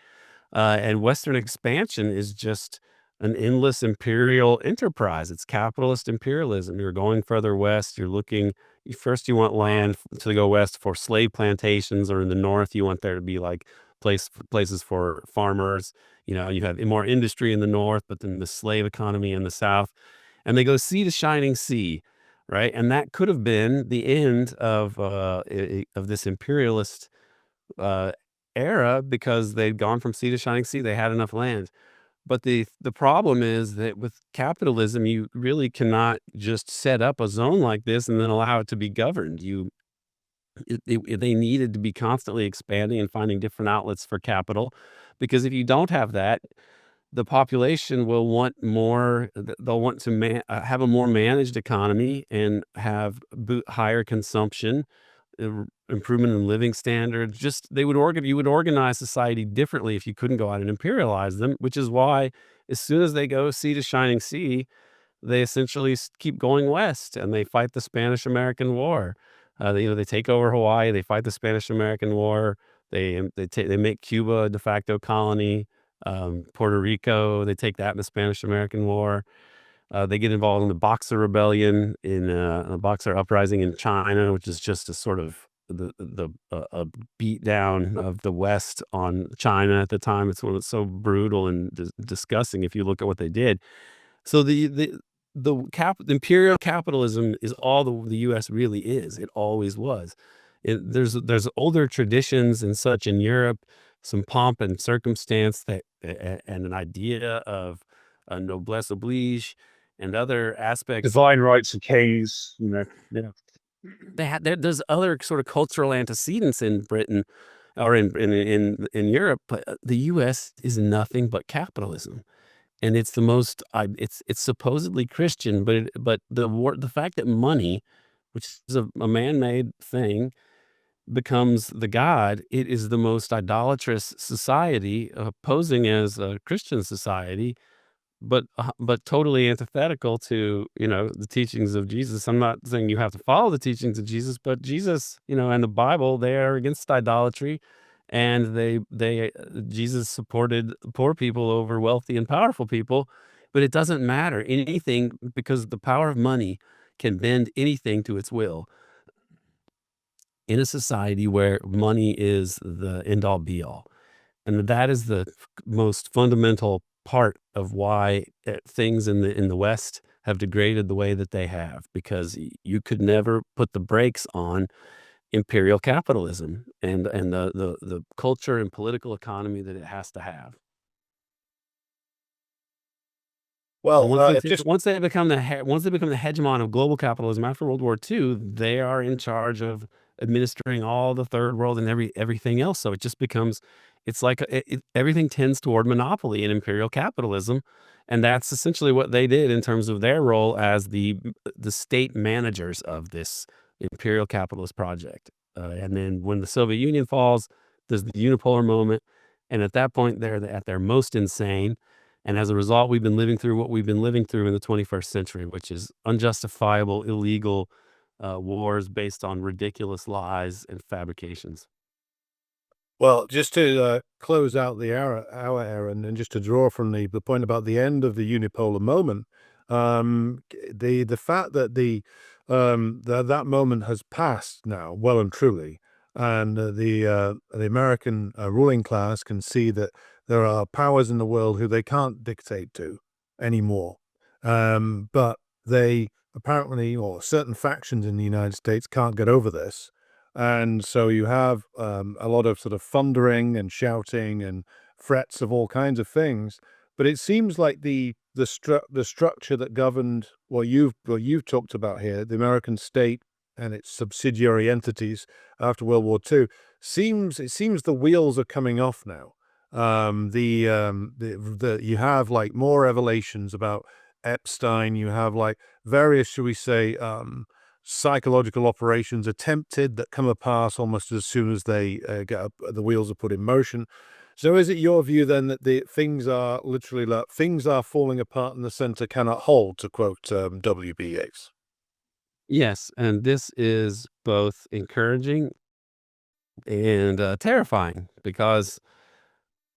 And Western expansion is just an endless imperial enterprise. It's capitalist imperialism. You're going further west. First you want land to go west for slave plantations, or in the north, you want there to be like places for farmers. You have more industry in the north, but then the slave economy in the south. And they go sea to shining sea, right? And that could have been the end of this imperialist era, because they'd gone from sea to shining sea. They had enough land. But the problem is that with capitalism, you really cannot just set up a zone like this and then allow it to be governed. They needed to be constantly expanding and finding different outlets for capital, because if you don't have that, the population will want more. They'll want to have a more managed economy and have higher consumption, improvement in living standards. You would organize society differently if you couldn't go out and imperialize them, which is why as soon as they go sea to shining sea, they essentially keep going west and they fight the Spanish-American War. They take over Hawaii, they fight the Spanish-American War, they make Cuba a de facto colony, Puerto Rico, they take that in the Spanish-American War. They get involved in the Boxer Rebellion, in the Boxer Uprising in China, which is just a sort of a beat down of the West on China at the time. It's so brutal and disgusting if you look at what they did. So the imperial capitalism is all the U.S. really is. It always was. There's older traditions and such in Europe, some pomp and circumstance and an idea of noblesse oblige and other aspects. Divine rights of kings, yeah. There's other sort of cultural antecedents in Britain or in Europe, but the U.S. is nothing but capitalism. And it's the most, it's supposedly Christian, but the fact that money, which is a man-made thing, becomes the god, it is the most idolatrous society, posing as a Christian society, but totally antithetical to, the teachings of Jesus. I'm not saying you have to follow the teachings of Jesus, but Jesus, and the Bible, they are against idolatry, and Jesus supported poor people over wealthy and powerful people. But it doesn't matter anything, because the power of money can bend anything to its will in a society where money is the end all be all. And that is the most fundamental part of why things in the West have degraded the way that they have, because you could never put the brakes on imperial capitalism and the culture and political economy that it has to have. Well, Once they become the hegemon of global capitalism after World War II, they are in charge of administering all the third world and everything else. So it just becomes, it's like everything tends toward monopoly in imperial capitalism, and that's essentially what they did in terms of their role as the state managers of this imperial capitalist project. And then when the Soviet Union falls, there's the unipolar moment, and at that point they're at their most insane. And as a result, we've been living through what we've been living through in the 21st century, which is unjustifiable, illegal wars based on ridiculous lies and fabrications. Well, just to close out our era, and just to draw from the point about the end of the unipolar moment, the fact that that moment has passed now, well and truly, and the American ruling class can see that there are powers in the world who they can't dictate to anymore, but they apparently, or certain factions in the United States, can't get over this. And so you have a lot of sort of thundering and shouting and threats of all kinds of things. But it seems like the structure that governed what you've talked about here, the American state and its subsidiary entities after World War II, it seems the wheels are coming off now. You have like more revelations about Epstein. You have like various, should we say, psychological operations attempted that come apart almost as soon as they the wheels are put in motion. So is it your view then that things are literally like things are falling apart and the center cannot hold, to quote W.B. Yeats? Yes, and this is both encouraging and terrifying, because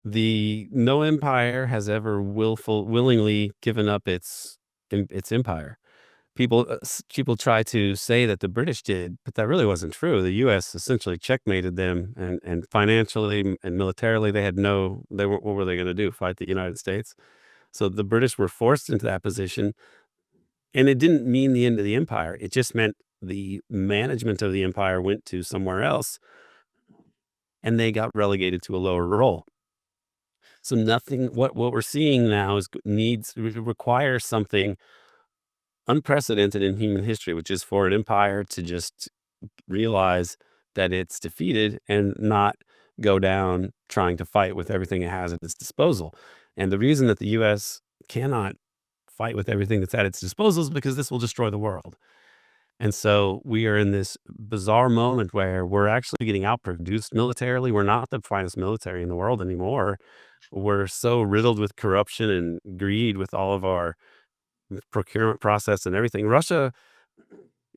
no empire has ever willingly given up its empire. People try to say that the British did, but that really wasn't true. The U.S. essentially checkmated them, and financially and militarily, what were they going to do? Fight the United States? So the British were forced into that position, and it didn't mean the end of the empire. It just meant the management of the empire went to somewhere else, and they got relegated to a lower role. So nothing. What we're seeing now requires something unprecedented in human history, which is for an empire to just realize that it's defeated and not go down trying to fight with everything it has at its disposal. And the reason that the U.S. cannot fight with everything that's at its disposal is because this will destroy the world. And so we are in this bizarre moment where we're actually getting outproduced militarily. We're not the finest military in the world anymore. We're so riddled with corruption and greed with all of our procurement process and everything. Russia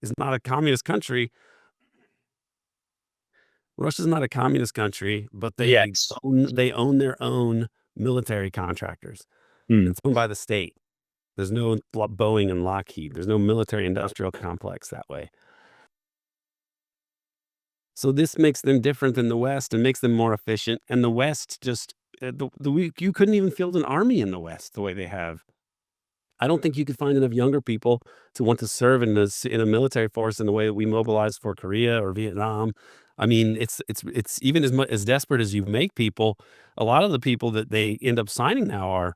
is not a communist country. Russia's not a communist country, but they Yes. own their own military contractors. Hmm. It's owned by the state. There's no Boeing and Lockheed. There's no military industrial complex that way. So this makes them different than the West and makes them more efficient. And the West just you couldn't even field an army in the West the way they have. I don't think you could find enough younger people to want to serve in a military force in the way that we mobilized for Korea or Vietnam. I mean, it's even as desperate as you make people. A lot of the people that they end up signing now are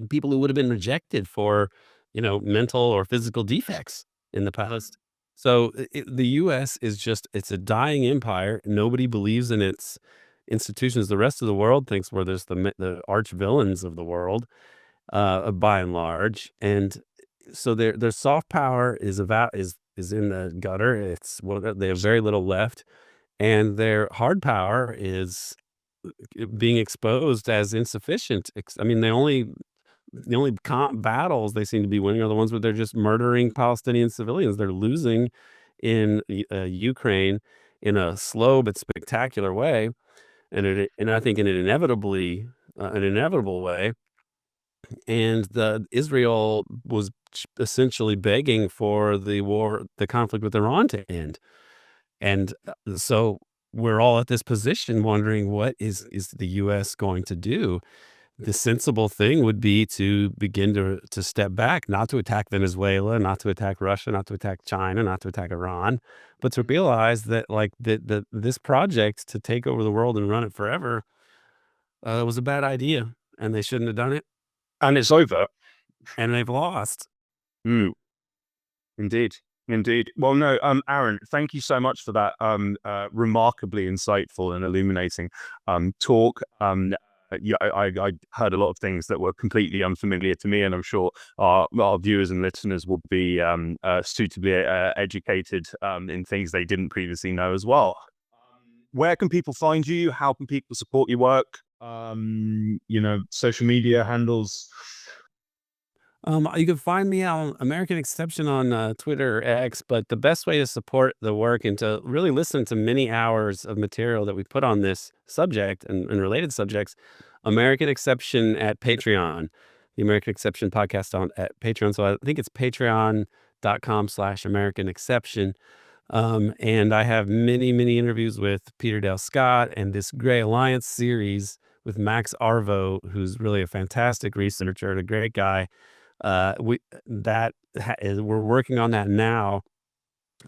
people who would have been rejected for, mental or physical defects in the past. So the U.S. it's a dying empire. Nobody believes in its institutions. The rest of the world thinks we're the arch villains of the world, by and large. And so their soft power is in the gutter. They have very little left, and their hard power is being exposed as insufficient. I mean, battles they seem to be winning are the ones where they're just murdering Palestinian civilians. They're losing in Ukraine in a slow but spectacular way, and I think in an inevitable way. And Israel was essentially begging for the conflict with Iran to end. And so we're all at this position wondering, what is the U.S. going to do? The sensible thing would be to begin to step back, not to attack Venezuela, not to attack Russia, not to attack China, not to attack Iran, but to realize that like this project to take over the world and run it forever was a bad idea, and they shouldn't have done it, And it's over. and they've lost. Mm. Indeed. Indeed. Well, no, Aaron, thank you so much for that remarkably insightful and illuminating talk. Yeah, I heard a lot of things that were completely unfamiliar to me, and I'm sure our viewers and listeners will be suitably educated in things they didn't previously know as well. Where can people find you? How can people support your work? Social media handles. You can find me on American Exception on Twitter or X, but the best way to support the work and to really listen to many hours of material that we put on this subject and related subjects, American Exception at Patreon, the American Exception podcast at Patreon. So I think it's patreon.com/American Exception. And I have many, many interviews with Peter Dale Scott and this Gray Alliance series with Max Arvo, who's really a fantastic researcher and a great guy. We're working on that now.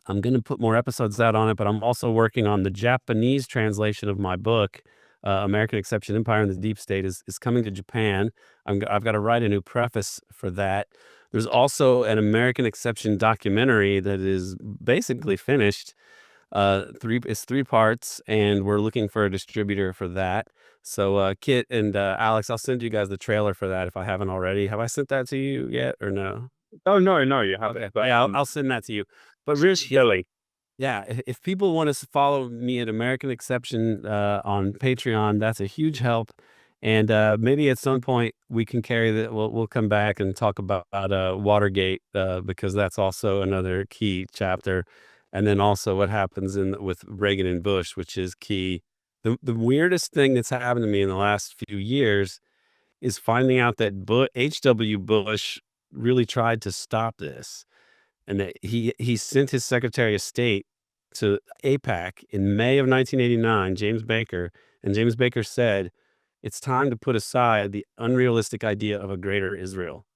I'm going to put more episodes out on it, but I'm also working on the Japanese translation of my book, American Exception: Empire and the Deep State is coming to Japan. I've got to write a new preface for that. There's also an American Exception documentary that is basically finished. It's 3 parts, and we're looking for a distributor for that. So, Kit and Alex, I'll send you guys the trailer for that if I haven't already. Have I sent that to you yet or no? Oh, no, you haven't. Okay. But Yeah, I'll send that to you. But really, yeah, if people want to follow me at American Exception on Patreon, that's a huge help. And maybe at some point we can carry that. We'll come back and talk about Watergate because that's also another key chapter. And then also what happens with Reagan and Bush, which is key. The weirdest thing that's happened to me in the last few years is finding out that H.W. Bush really tried to stop this, and that he sent his Secretary of State to AIPAC in May of 1989, James Baker, and James Baker said, "It's time to put aside the unrealistic idea of a greater Israel."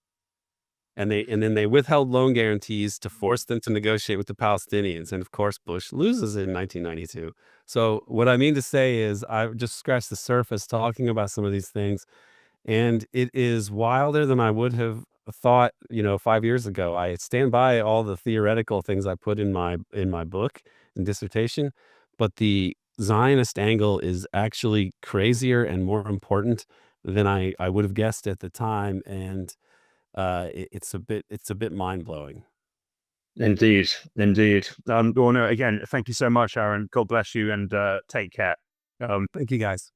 And then they withheld loan guarantees to force them to negotiate with the Palestinians. And of course, Bush loses in 1992. So what I mean to say is I've just scratched the surface talking about some of these things. And it is wilder than I would have thought, 5 years ago. I stand by all the theoretical things I put in my book and dissertation, but the Zionist angle is actually crazier and more important than I would have guessed at the time. And it's a bit mind-blowing. Indeed. Well, no, again, thank you so much, Aaron. God bless you, and take care. Thank you, guys.